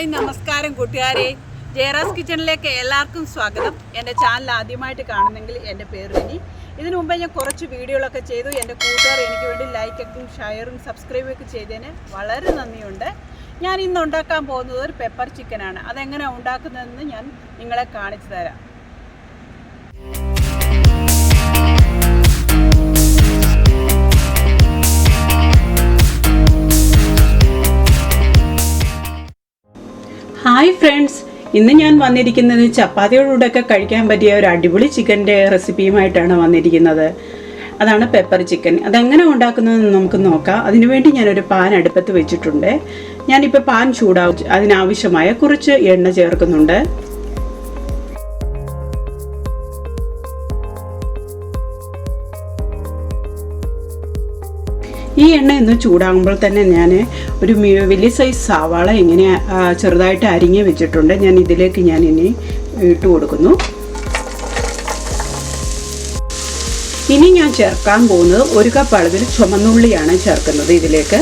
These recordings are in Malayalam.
ഹായ് നമസ്കാരം കൂട്ടുകാരെ, ജയറാസ് കിച്ചണിലേക്ക് എല്ലാവർക്കും സ്വാഗതം. എൻ്റെ ചാനൽ ആദ്യമായിട്ട് കാണുന്നെങ്കിൽ എൻ്റെ പേര് റിനി. ഇതിനു മുമ്പേ ഞാൻ കുറച്ച് വീഡിയോകളൊക്കെ ചെയ്തു. എൻ്റെ കൂട്ടുകാർ എനിക്ക് വേണ്ടി ലൈക്കും ഷെയറും സബ്സ്ക്രൈബൊക്കെ ചെയ്തതിന് വളരെ നന്ദിയുണ്ട്. ഞാൻ ഇന്ന് ഉണ്ടാക്കാൻ പോകുന്നത് ഒരു പെപ്പർ ചിക്കനാണ്. അതെങ്ങനെയാണ് ഉണ്ടാക്കുന്നതെന്ന് ഞാൻ നിങ്ങളെ കാണിച്ചു തരാം. ഹായ് ഫ്രണ്ട്സ്, ഇന്ന് ഞാൻ വന്നിരിക്കുന്നത് ചപ്പാത്തിയോടുകൂടെയൊക്കെ കഴിക്കാൻ പറ്റിയ ഒരു അടിപൊളി ചിക്കൻ്റെ റെസിപ്പിയുമായിട്ടാണ് വന്നിരിക്കുന്നത്. അതാണ് പെപ്പർ ചിക്കൻ. അതെങ്ങനെ ഉണ്ടാക്കുന്നതെന്ന് നമുക്ക് നോക്കാം. അതിനുവേണ്ടി ഞാനൊരു പാൻ അടുപ്പത്ത് വെച്ചിട്ടുണ്ട്. ഞാനിപ്പോൾ പാൻ ചൂടാവും. അതിനാവശ്യമായ കുറച്ച് എണ്ണ ചേർക്കുന്നുണ്ട്. ഈ എണ്ണ ഒന്ന് ചൂടാകുമ്പോൾ തന്നെ ഞാൻ ഒരു വലിയ സൈസ് സവാള ഇങ്ങനെ ചെറുതായിട്ട് അരിഞ്ഞ് വെച്ചിട്ടുണ്ട്. ഞാൻ ഇതിലേക്ക് ഇനി ഇട്ട് കൊടുക്കുന്നു. ഇനി ഞാൻ ചേർക്കാൻ പോകുന്നത് 1 കപ്പ് അളവിൽ ചുമന്നുള്ളിയാണ് ചേർക്കുന്നത്. ഇതിലേക്ക്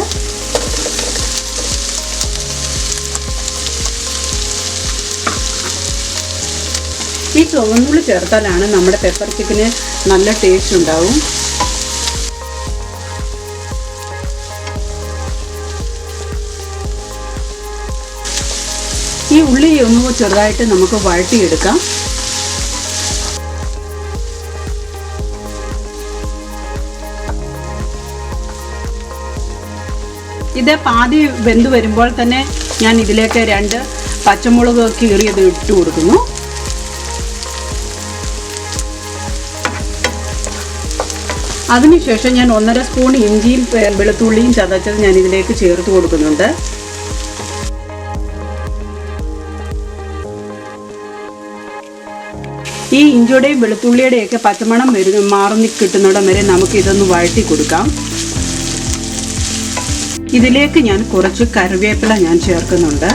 ഈ ചുവന്നുള്ളി ചേർത്താലാണ് നമ്മുടെ പെപ്പർ ചിക്കന് നല്ല ടേസ്റ്റ് ഉണ്ടാവും. ഈ ഉള്ളി ഒന്ന് ചെറുതായിട്ട് നമുക്ക് വഴട്ടിയെടുക്കാം. ഇത് പാതി വെന്ത് വരുമ്പോൾ തന്നെ ഞാൻ ഇതിലേക്ക് 2 പച്ചമുളക് കീറിയത് ഇട്ട് കൊടുക്കുന്നു. അതിനുശേഷം ഞാൻ 1.5 സ്പൂൺ ഇഞ്ചിയും വെളുത്തുള്ളിയും ചതച്ചത് ഞാൻ ഇതിലേക്ക് ചേർത്ത് കൊടുക്കുന്നുണ്ട്. ഈ ഇഞ്ചിയുടെയും വെളുത്തുള്ളിയുടെയൊക്കെ പച്ചമണം മാറി കിട്ടുന്നിടം വരെ നമുക്ക് ഇതൊന്ന് വഴറ്റി കൊടുക്കാം. ഇതിലേക്ക് ഞാൻ കുറച്ച് കറിവേപ്പില ഞാൻ ചേർക്കുന്നുണ്ട്.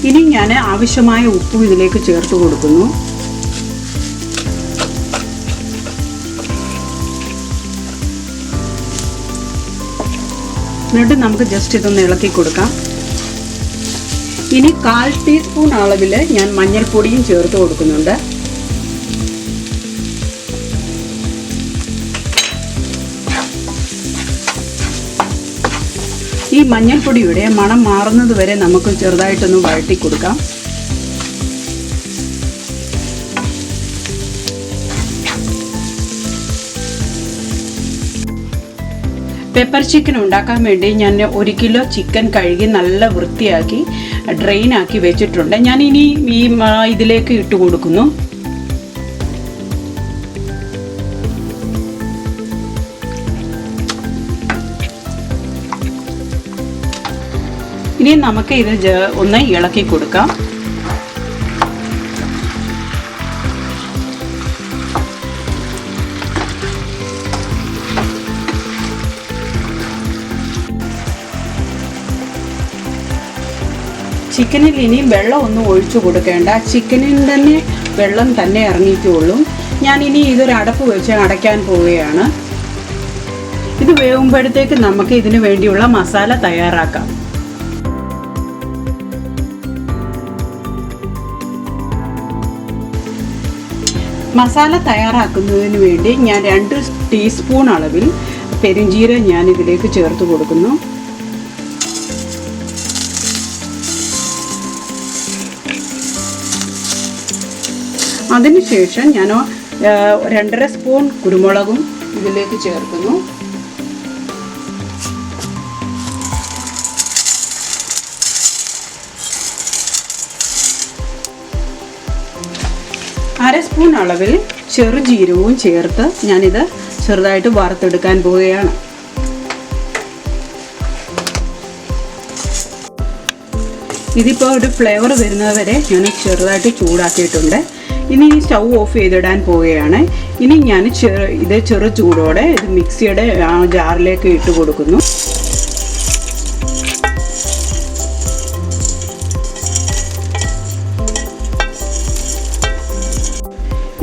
ഇനി ഞാൻ ആവശ്യമായ ഉപ്പും ഇതിലേക്ക് ചേർത്ത് കൊടുക്കുന്നു. എന്നിട്ട് നമുക്ക് ജസ്റ്റ് ഇതൊന്ന് ഇളക്കി കൊടുക്കാം. ഇനി 1/4 ടീസ്പൂൺ അളവിൽ ഞാൻ മഞ്ഞൾപ്പൊടിയും ചേർത്ത് കൊടുക്കുന്നുണ്ട്. ഈ മഞ്ഞൾപ്പൊടിയുടെ മണം മാറുന്നത് വരെ നമുക്ക് ചെറുതായിട്ടൊന്ന് വഴറ്റി കൊടുക്കാം. പെപ്പർ ചിക്കൻ ഉണ്ടാക്കാൻ വേണ്ടി ഞാൻ 1 കിലോ ചിക്കൻ കഴുകി നല്ല വൃത്തിയാക്കി ഡ്രെയിനാക്കി വെച്ചിട്ടുണ്ട്. ഞാൻ ഇനി ഇതിലേക്ക് ഇട്ട് കൊടുക്കുന്നു. ഇനി നമുക്ക് ഇത് ഒന്ന് ഇളക്കി കൊടുക്കാം. ചിക്കനിൽ ഇനിയും വെള്ളം ഒന്നും ഒഴിച്ചു കൊടുക്കേണ്ട. ചിക്കനിൽ തന്നെ വെള്ളം തന്നെ ഇറങ്ങിയിട്ടുള്ളൂ. ഞാനിനി ഇതൊരു അടപ്പ് വെച്ച് അടയ്ക്കാൻ പോവുകയാണ്. ഇത് വേവുമ്പോഴത്തേക്ക് നമുക്ക് ഇതിനു വേണ്ടിയുള്ള മസാല തയ്യാറാക്കാം. മസാല തയ്യാറാക്കുന്നതിന് വേണ്ടി ഞാൻ 2 ടീസ്പൂൺ അളവിൽ പെരുംജീരകം ഞാൻ ഇതിലേക്ക് ചേർത്ത് കൊടുക്കുന്നു. അതിനുശേഷം ഞാൻ 2.5 സ്പൂൺ കുരുമുളകും ഇതിലേക്ക് ചേർക്കുന്നു. അര സ്പൂൺ അളവിൽ ചെറുജീരകവും ചേർത്ത് ഞാനിത് ചെറുതായിട്ട് വറുത്തെടുക്കാൻ പോവുകയാണ്. ഇതിപ്പോൾ ഒരു ഫ്ലേവർ വരുന്നത് വരെ ഞാൻ ചെറുതായിട്ട് ചൂടാക്കിയിട്ടുണ്ട്. ഇനി ഈ സ്റ്റൗ ഓഫ് ചെയ്തിടാൻ പോവുകയാണ്. ഇനി ഞാൻ ഇത് ചെറു ചൂടോടെ ഇത് മിക്സിയുടെ ജാറിലേക്ക് ഇട്ട് കൊടുക്കുന്നു.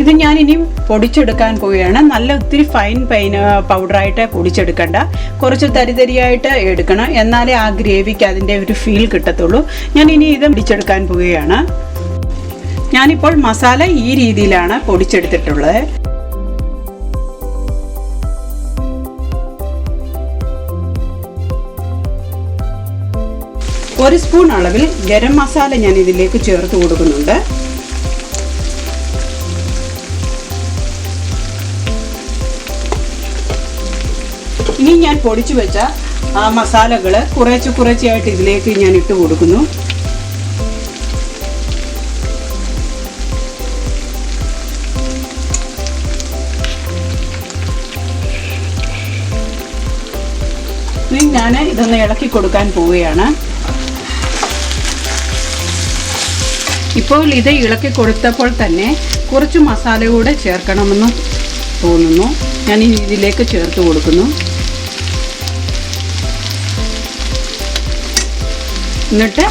ഇത് ഞാനിനി പൊടിച്ചെടുക്കാൻ പോവുകയാണ്. നല്ല ഒത്തിരി ഫൈൻ പൗഡറായിട്ട് പൊടിച്ചെടുക്കണ്ട, കുറച്ച് തരിതരിയായിട്ട് എടുക്കണം, എന്നാലേ ആ ഗ്രേവിക്ക് അതിൻ്റെ ഒരു ഫീൽ കിട്ടത്തുള്ളൂ. ഞാനിനി ഇത് പൊടിച്ചെടുക്കാൻ പോവുകയാണ്. ഞാനിപ്പോൾ മസാല ഈ രീതിയിലാണ് പൊടിച്ചെടുത്തിട്ടുള്ളത്. ഒരു സ്പൂൺ അളവിൽ ഗരം മസാല ഞാൻ ഇതിലേക്ക് ചേർത്ത് കൊടുക്കുന്നുണ്ട്. ഇനി ഞാൻ പൊടിച്ചു വെച്ച മസാലകൾ കുറേശ്ശെയായിട്ട് ഇതിലേക്ക് ഞാൻ ഇട്ട് കൊടുക്കുന്നു. ഇനി ഞാൻ ഇതൊന്ന് ഇളക്കി കൊടുക്കാൻ പോവുകയാണ്. ഇപ്പോൾ ഇത് ഇളക്കി കൊടുത്തപ്പോൾ തന്നെ കുറച്ച് മസാല കൂടെ ചേർക്കണമെന്ന് തോന്നുന്നു. ഞാൻ ഇതിലേക്ക് ചേർത്ത് കൊടുക്കുന്നു. എന്നിട്ട്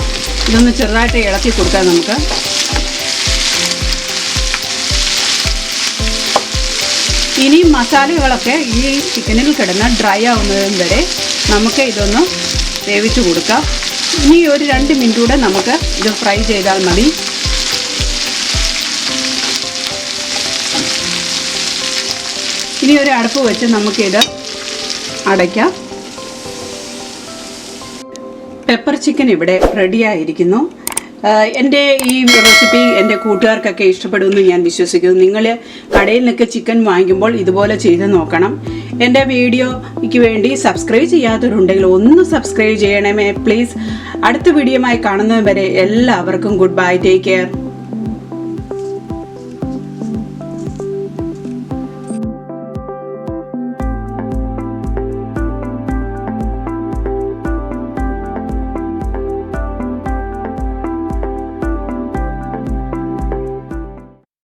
ഇതൊന്ന് ചെറുതായിട്ട് ഇളക്കി കൊടുക്കാം നമുക്ക്. ഇനി മസാലകളൊക്കെ ഈ ചിക്കനിൽ കിടന്ന് ഡ്രൈ ആവുന്നതും വരെ നമുക്ക് ഇതൊന്ന് വേവിച്ച് കൊടുക്കാം. ഇനി ഒരു 2 മിനിറ്റ് കൂടെ നമുക്ക് ഇത് ഫ്രൈ ചെയ്താൽ മതി. ഇനി ഒരു അടുപ്പ് വെച്ച് നമുക്കിത് അടയ്ക്കാം. പെപ്പർ ചിക്കൻ ഇവിടെ റെഡി ആയിരിക്കുന്നു. എൻ്റെ ഈ റെസിപ്പി എൻ്റെ കൂട്ടുകാർക്കൊക്കെ ഇഷ്ടപ്പെടുമെന്ന് ഞാൻ വിശ്വസിക്കുന്നു. നിങ്ങൾ കടയിൽ നിന്നൊക്കെ ചിക്കൻ വാങ്ങിക്കുമ്പോൾ ഇതുപോലെ ചെയ്ത് നോക്കണം. എൻ്റെ വീഡിയോയ്ക്ക് വേണ്ടി സബ്സ്ക്രൈബ് ചെയ്യാത്തവരുണ്ടെങ്കിൽ ഒന്ന് സബ്സ്ക്രൈബ് ചെയ്യണമേ പ്ലീസ്. അടുത്ത വീഡിയോയുമായി കാണുന്നതുവരെ എല്ലാവർക്കും ഗുഡ് ബൈ, ടേക്ക് കെയർ.